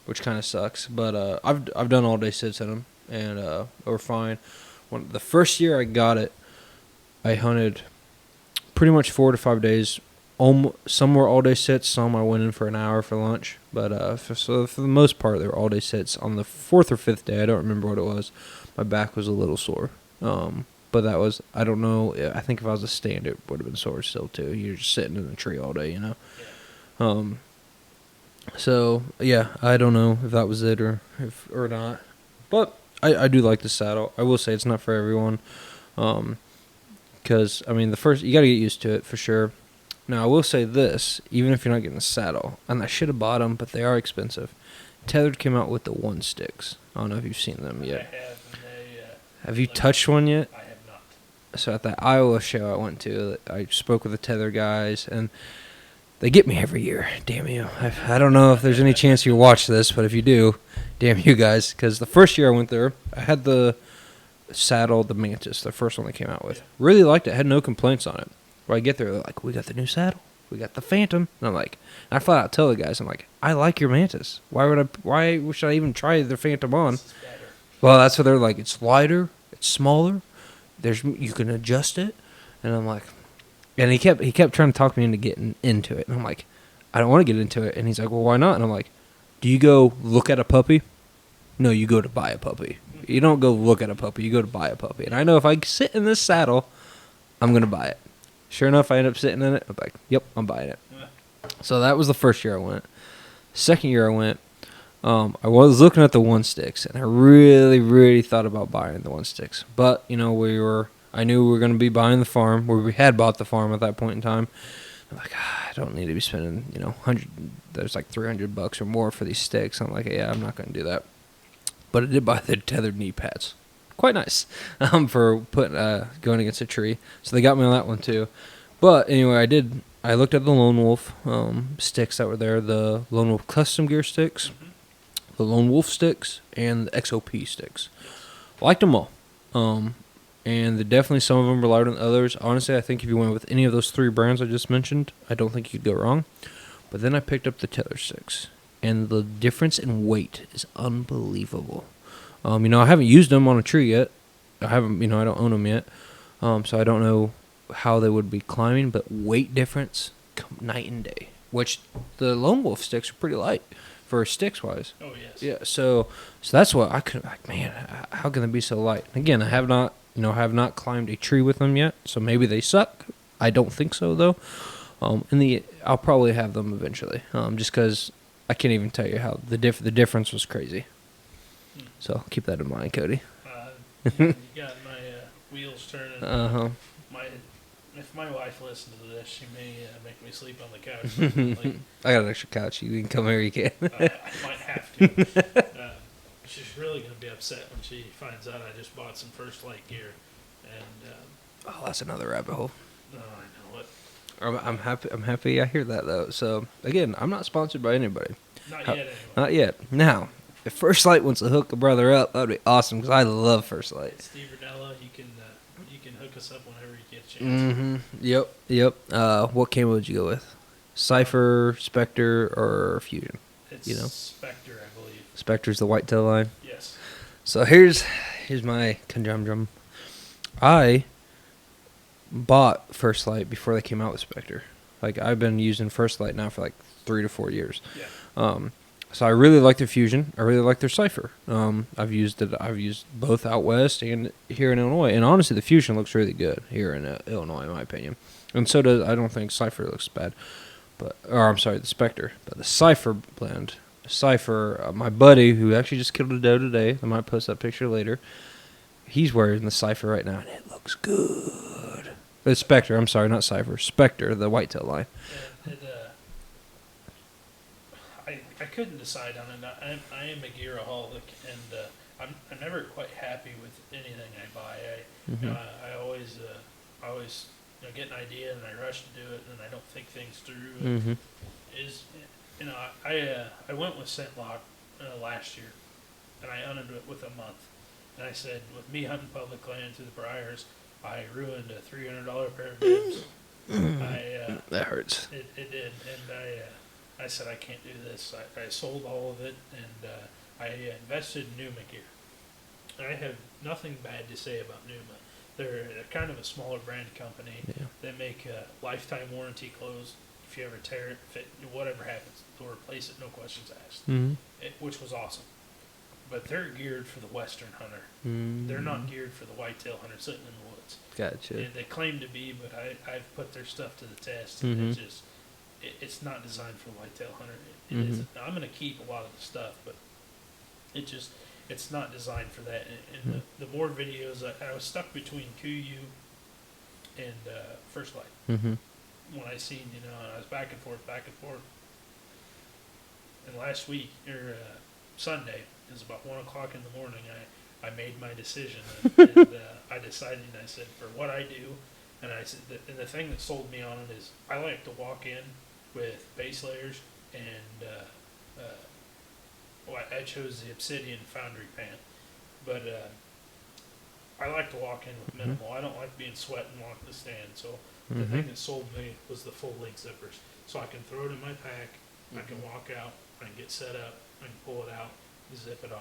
which kind of sucks. But I've done all day sits in them, and they were fine. The first year I got it, I hunted pretty much 4 to 5 days. Some were all day sits. Some I went in for an hour for lunch. But for the most part, they were all day sits. On the 4th or 5th day, I don't remember what it was. My back was a little sore. but that was, I don't know, I think if I was a stand, it would have been sore still too. You're just sitting in the tree all day, you know. So yeah, I don't know if that was it or not, but I do like the saddle. I will say it's not for everyone, because I mean the first you got to get used to it for sure. Now I will say this, even if you're not getting a saddle, and I should have bought them, but they are expensive. Tethered came out with the one sticks. I don't know if you've seen them yet. I have, and they, Have you touched one yet? I have not. So at that Iowa show I went to, I spoke with the Tether guys, and they get me every year. Damn you. I don't know if there's any chance you watch this, but if you do, damn you guys. Because the first year I went there, I had the saddle, the Mantis, the first one they came out with. Really liked it. Had no complaints on it. When I get there, they're like, we got the new saddle. We got the Phantom. And I'm like, I flat out tell the guys, I'm like, I like your Mantis. Why should I even try the Phantom on? Well, that's what they're like. It's lighter. It's smaller. You can adjust it. And I'm like, and he kept trying to talk me into getting into it. And I'm like, I don't want to get into it. And he's like, well, why not? And I'm like, do you go look at a puppy? No, you go to buy a puppy. You don't go look at a puppy. You go to buy a puppy. And I know if I sit in this saddle, I'm going to buy it. Sure enough, I end up sitting in it. I'm like, yep, I'm buying it. So that was the first year I went. Second year I went, I was looking at the one sticks, and I really, really thought about buying the one sticks. But, you know, I knew we were going to be buying the farm, where we had bought the farm at that point in time. I'm like, I don't need to be spending, there's like $300 or more for these sticks. I'm like, yeah, I'm not going to do that. But I did buy the tethered knee pads. Quite nice for going against a tree. So they got me on that one too. But anyway, I looked at the Lone Wolf sticks that were there, the Lone Wolf custom gear sticks, the Lone Wolf sticks, and the XOP sticks. Liked them all. And definitely some of them were lighter than others. Honestly, I think if you went with any of those three brands I just mentioned, I don't think you'd go wrong. But then I picked up the Tether sticks, and the difference in weight is unbelievable. I haven't used them on a tree yet. I don't own them yet. So I don't know how they would be climbing, but weight difference, night and day. Which the Lone Wolf sticks are pretty light for sticks wise. Oh, yes. Yeah, so that's what I could, man, how can they be so light? Again, I have not climbed a tree with them yet, so maybe they suck. I don't think so though. I'll probably have them eventually. Just because I can't even tell you how the difference was crazy. So keep that in mind, Cody. You got my wheels turning. If my wife listens to this, she may make me sleep on the couch. I got an extra couch. You can come here, you can. I might have to. She's really going to be upset when she finds out I just bought some First Light gear. And that's another rabbit hole. I know it. I'm happy I hear that though. So again, I'm not sponsored by anybody. Not yet, anyway. Not yet. Now, if First Light wants to hook a brother up, that'd be awesome because I love First Light. Steve Ranella, you can hook us up whenever you get a chance. Yep. What camo would you go with? Cypher, Spectre, or Fusion? It's Spectre, I believe. Spectre's the whitetail line. Yes. So here's my conundrum. I bought First Light before they came out with Spectre. Like I've been using First Light now for like 3 to 4 years. Yeah. So I really like their Fusion. I really like their Cypher. I've used both out west and here in Illinois. And honestly, the Fusion looks really good here in Illinois, in my opinion. And so does, I don't think Cypher looks bad. The Spectre. But the Cypher blend, my buddy who actually just killed a doe today, I might post that picture later. He's wearing the Cypher right now, and it looks good. The Spectre, I'm sorry, not Cypher. Spectre, the whitetail line. I couldn't decide on it. I am a gearaholic, and I'm never quite happy with anything I buy. I always get an idea and I rush to do it, and I don't think things through. I went with ScentLock last year, and I hunted it with a month. And I said, with me hunting public land through the briars, I ruined a $300 pair of bibs. That hurts. It did, and I said I can't do this. I sold all of it, and I invested in Numa gear. I have nothing bad to say about Numa. They're kind of a smaller brand company. Yeah. They make lifetime warranty clothes. If you ever tear it, fit, whatever happens, they'll replace it, no questions asked, which was awesome. but they're geared for the western hunter. They're not geared for the whitetail hunter sitting in the woods. Gotcha. They claim to be, but I've put their stuff to the test, and it's just it's not designed for the whitetail hunter. It isn't. I'm going to keep a lot of the stuff, but it's not designed for that. And the more videos, I was stuck between Kuyu and First Light. When I seen, I was back and forth. And last week, or Sunday, it was about 1 o'clock in the morning, I made my decision. And I decided, and I said, for what I do, and I said, and the thing that sold me on it is I like to walk in with base layers, and I chose the Obsidian Foundry Pant. But I like to walk in with minimal. I don't like being sweat and walk the stand. So the thing that sold me was the full length zippers. So I can throw it in my pack, I can walk out, I can get set up, I can pull it out, zip it on,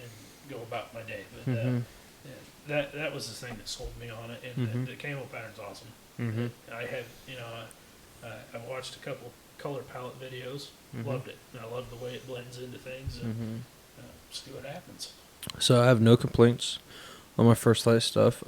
and go about my day. But that was the thing that sold me on it, and the camo pattern's awesome. I have, I watched a couple color palette videos, loved it, and I love the way it blends into things, and see what happens. So I have no complaints on my First Light stuff.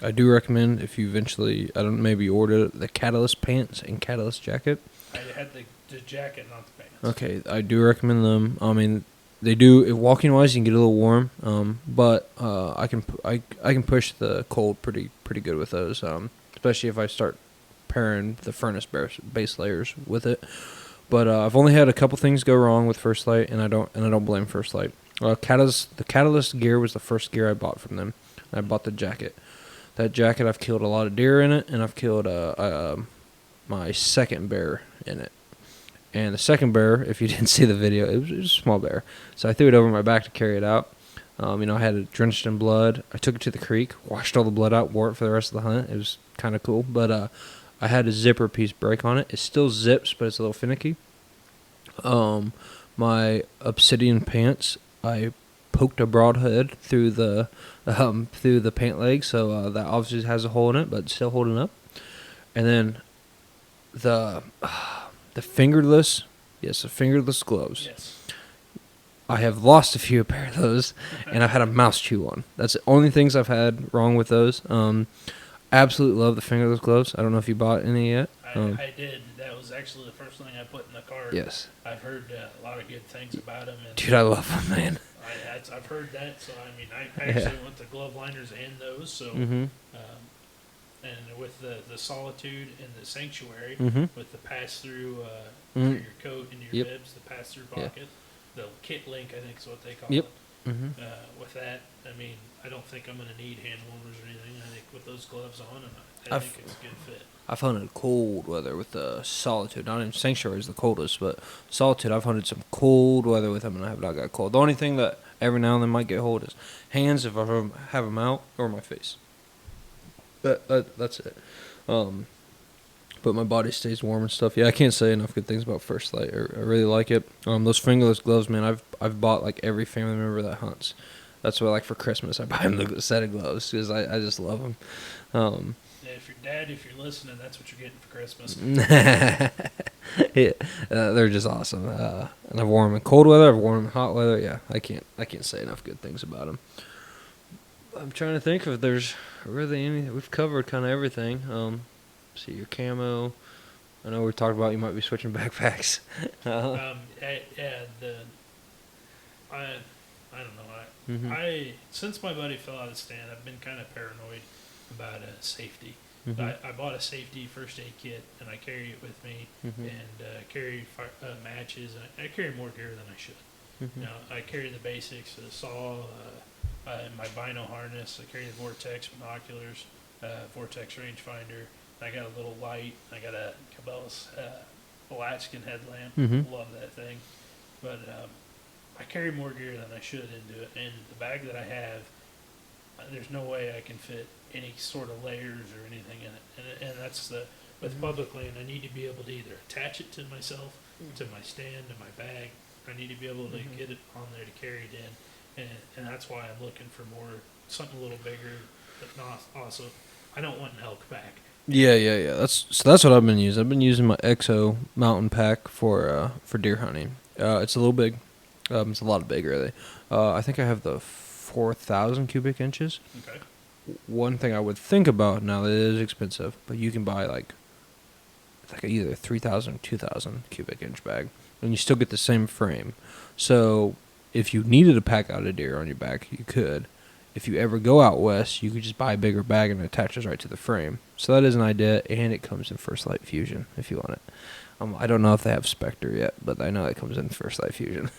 I do recommend, if you eventually, maybe order the Catalyst pants and Catalyst jacket. I had the jacket, not the pants. Okay, I do recommend them. I mean, they do, if walking wise, you can get a little warm, but I can push the cold pretty good with those, especially if I start pairing the furnace base layers with it. But I've only had a couple things go wrong with First Light, and I don't blame First Light. The Catalyst gear was the first gear I bought from them. I bought the jacket. That jacket, I've killed a lot of deer in it, and I've killed my second bear in it. And the second bear, if you didn't see the video, it was a small bear. So I threw it over my back to carry it out. I had it drenched in blood. I took it to the creek, washed all the blood out, wore it for the rest of the hunt. It was kind of cool. But I had a zipper piece break on it. It still zips, but it's a little finicky. My Obsidian pants, I poked a broadhead through the pant leg, so that obviously has a hole in it, but it's still holding up. And then the fingerless, the fingerless gloves. Yes. I have lost a few pair of those, and I've had a mouse chew on. That's the only things I've had wrong with those. Absolutely love the fingerless gloves. I don't know if you bought any yet. I did. That was actually the first thing I put in the cart. Yes. I've heard a lot of good things about them. And dude, I love them, man. I've heard that. So, I actually went to glove liners and those. So, and with the Solitude and the Sanctuary, with the pass-through for your coat and your bibs, the pass-through pocket, the kit link, I think is what they call it. With that, I don't think I'm going to need hand warmers or anything. I think with those gloves on, and I think it's a good fit. I've hunted cold weather with the Solitude. Not even Sanctuary is the coldest, but Solitude, I've hunted some cold weather with them, and I have not got cold. The only thing that every now and then might get cold is hands if I have them out, or my face. That's it. But my body stays warm and stuff. Yeah, I can't say enough good things about First Light. I really like it. Those fingerless gloves, man, I've bought like every family member that hunts. That's why, like, for Christmas, I buy them the set of gloves because I just love them. If you're dad, if you're listening, that's what you're getting for Christmas. Yeah, they're just awesome. And I've worn them in cold weather. I've worn them in hot weather. Yeah, I can't say enough good things about them. I'm trying to think if there's really anything. We've covered kind of everything. See your camo. I know we talked about you might be switching backpacks. I don't know. Since my buddy fell out of the stand, I've been kind of paranoid about safety. I bought a safety first aid kit, and I carry it with me, and carry matches, and I carry more gear than I should. I carry the basics, the saw, my bino harness. I carry the Vortex binoculars, Vortex rangefinder. I got a little light. I got a Cabela's Alaskan headlamp. Love that thing. But I carry more gear than I should into it. And the bag that I have, there's no way I can fit any sort of layers or anything in it. And that's with public land, I need to be able to either attach it to myself, to my stand, to my bag. I need to be able to get it on there to carry it in. And that's why I'm looking for something a little bigger, but not also. I don't want an elk pack. Yeah. That's what I've been using. I've been using my EXO mountain pack for deer hunting. It's a little big. It's a lot bigger. I think I have the 4,000 cubic inches. Okay. One thing I would think about now that it is expensive, but you can buy like either 3,000 or 2,000 cubic inch bag, and you still get the same frame. So if you needed to pack out a deer on your back, you could. If you ever go out west, you could just buy a bigger bag and it attaches right to the frame. So that is an idea, and it comes in First Light Fusion if you want it. I don't know if they have Spectre yet, but I know it comes in First Light Fusion.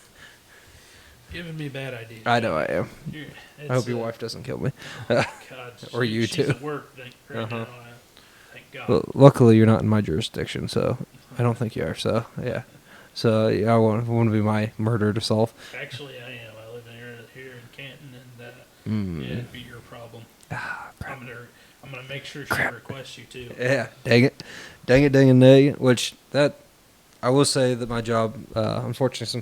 Giving me bad ideas. I know I am. It's, I hope your wife doesn't kill me. God, Or you she's too. at work right now. Thank God. Well, luckily, you're not in my jurisdiction, so I don't think you are. So yeah, so yeah, I won't be my murder to solve. Actually, I am. I live here in Canton, and yeah, it'd be your problem. Crap. I'm gonna make sure she requests you too. Yeah, dang it. Which that I will say that my job, unfortunately,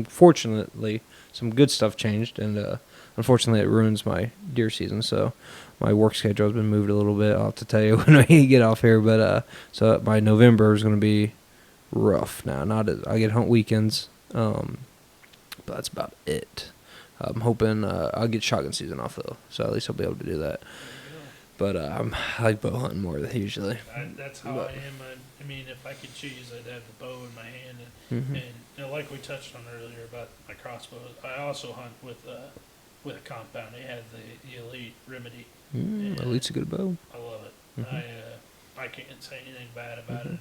fortunately, some good stuff changed, and unfortunately, it ruins my deer season. So my work schedule has been moved a little bit. I'll have to tell you when we get off here, but so by November is going to be rough. Now, I get hunt weekends, but that's about it. I'm hoping I'll get shotgun season off though, so at least I'll be able to do that. But I like bow hunting more than usually. That's how I am. I mean, if I could choose, I'd have the bow in my hand, and like we touched on earlier about my crossbow, I also hunt with a compound. They have the Elite Remedy. Elite's a good bow. I love it. I can't say anything bad about it.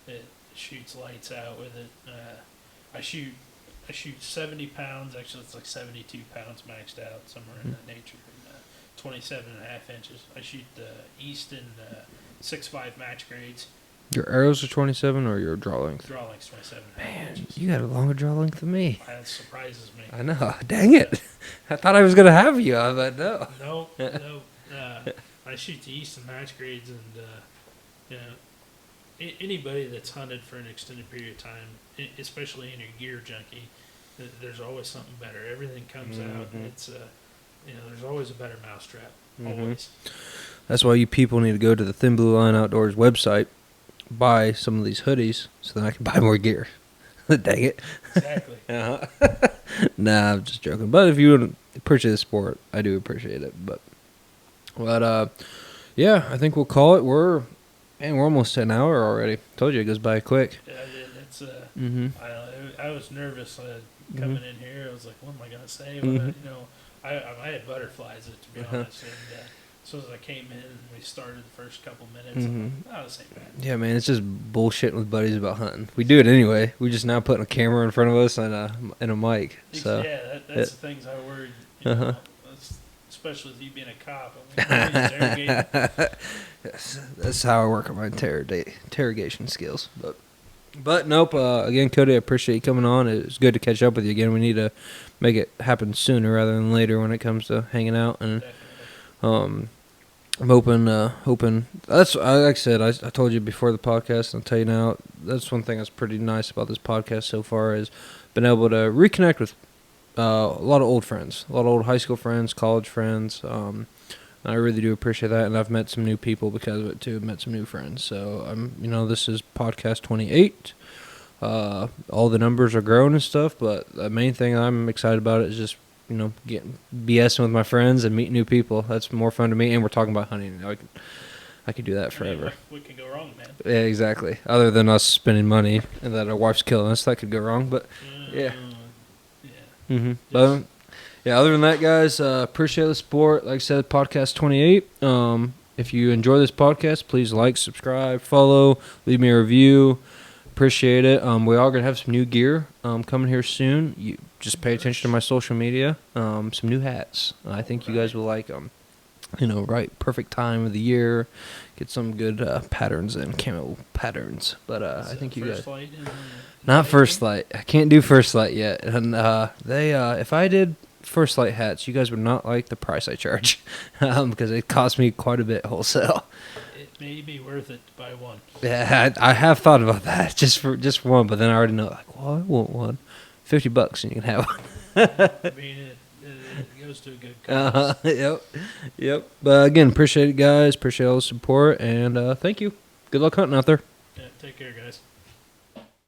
It shoots lights out with it. I shoot 70 pounds. Actually, it's like 72 pounds maxed out, somewhere in that nature. 27.5 inches. I shoot the Easton 6.5 match grades. Your arrows are 27 or your draw length? Draw length's 27.5 Man, inches. you got a longer draw length than me. That surprises me. I know. Dang it. I thought I was going to have you, but no. No. I shoot the Easton match grades, and you know, anybody that's hunted for an extended period of time, especially in your gear junkie, there's always something better. Everything comes out. It's there's always a better mousetrap. Always. That's why you people need to go to the Thin Blue Line Outdoors website, buy some of these hoodies, so then I can buy more gear. Dang it. Exactly. Nah, I'm just joking. But if you would appreciate the sport, I do appreciate it. But yeah, I think we'll call it. We're almost at an hour already. Told you it goes by quick. Yeah, it's I was nervous coming in here. I was like, what am I gonna say? I had butterflies, to be honest. And as soon as I came in, we started the first couple minutes. This ain't bad. Yeah, man, it's just bullshitting with buddies about hunting. We do it anyway. We just now putting a camera in front of us and a mic. So yeah, that's the things I worried. Especially with you being a cop. That's how I work on my interrogation skills. But nope. Again, Cody, I appreciate you coming on. It's good to catch up with you again. We need to make it happen sooner rather than later when it comes to hanging out. And I'm hoping. That's like I said. I told you before the podcast, and I'll tell you now. That's one thing that's pretty nice about this podcast so far is been able to reconnect with a lot of old friends, a lot of old high school friends, college friends. I really do appreciate that, and I've met some new people because of it too. Met some new friends. So this is podcast 28. All the numbers are growing and stuff, but the main thing I'm excited about is just getting BSing with my friends and meeting new people. That's more fun to me, and we're talking about hunting. I could do that forever. What can go wrong, man? Yeah, exactly. Other than us spending money and that our wife's killing us, that could go wrong. But yeah. But yeah, other than that, guys, appreciate the support. Like I said, podcast 28. If you enjoy this podcast, please like, subscribe, follow, leave me a review. Appreciate it. We are going to have some new gear coming here soon. You just pay attention to my social media. Some new hats. I think you guys will like them. Right, perfect time of the year. Get some good patterns and camo patterns. But I think you guys... Not First Light. I can't do First Light yet. And if I did First Light hats, you guys would not like the price I charge because it cost me quite a bit wholesale. It may be worth it to buy one. Yeah, I have thought about that just for one, but then I already know I want one. $50 and you can have one. I mean, it goes to a good cause. Yep. But again, appreciate it, guys. Appreciate all the support, and thank you. Good luck hunting out there. Yeah, take care, guys.